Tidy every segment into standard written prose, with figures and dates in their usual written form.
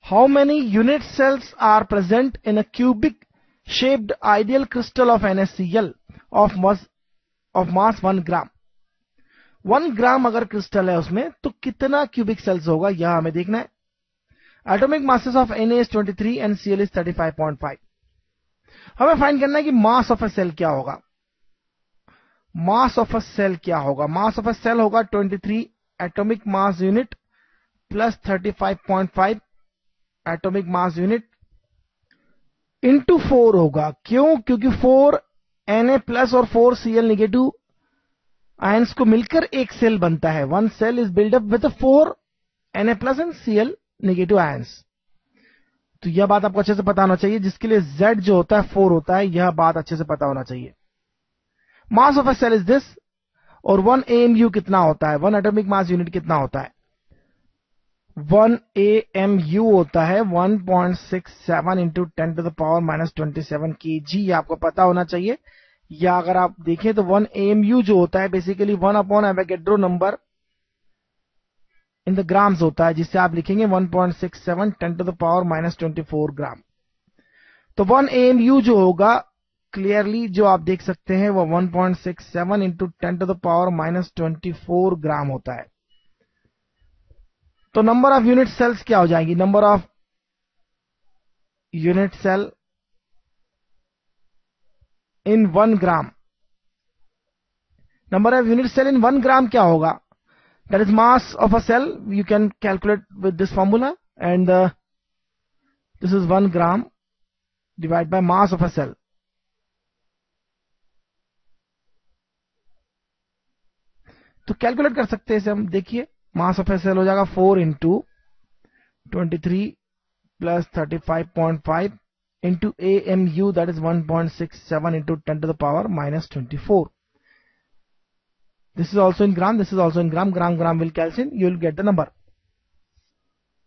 How many unit cells are present in a cubic shaped ideal crystal of NaCl of mass 1 gram. 1 gram अगर crystal है उसमें तो कितना cubic sales होगा, यह हमें देखना है। Atomic masses of Na is 23 and Cl is 35.5। हमें फाइंड करना है कि मास ऑफ अ सेल क्या होगा। मास ऑफ अ सेल क्या होगा? मास ऑफ अ सेल होगा 23 atomic mass unit plus 35.5 atomic mass unit into 4 होगा। क्यों? क्योंकि 4 Na प्लस और 4 Cl निगेटिव आयंस को मिलकर एक सेल बनता है। One cell is build up with 4 Na plus and Cl negative ions. तो यह बात आपको अच्छे से पता होना चाहिए, जिसके लिए Z जो होता है 4 होता है, यह बात अच्छे से पता होना चाहिए। Mass of a cell is this, और 1 AMU कितना होता है? 1 एटॉमिक मास यूनिट कितना होता है? 1 AMU होता है 1.67 into 10 to the power minus 27 kg। आपको पता होना चाहिए। या अगर आप देखें तो 1 AMU जो होता है basically 1 upon Avogadro number in the grams होता है, जिससे आप लिखेंगे 1.67 10 टू द पावर माइनस 24 ग्राम। तो 1 AMU जो होगा क्लियरली जो आप देख सकते हैं वो 1.67 into 10 to the power minus 24 gram होता है। तो नंबर ऑफ यूनिट सेल्स क्या हो जाएंगी? Number of unit cell in 1 gram. Number of unit cell in 1 gram क्या होगा? That is mass of a cell. You can calculate with this formula, and this is 1 gram divided by mass of a cell. तो calculate कर सकते हैं इसे हम। देखिए mass of A cell हो जाएगा 4 into 23 plus 35.5 into AMU, that is 1.67 into 10 to the power minus 24। This is also in gram, this is also in gram, gram will cancel, you will get the number।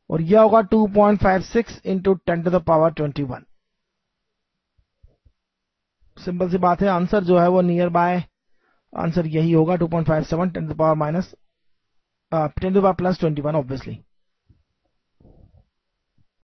और यह होगा 2.56 into 10 to the power 21। Simple सी बात है, answer जो है वो near by answer यही होगा 2.57 10 to the power minus 10 to the power plus 21 obviously.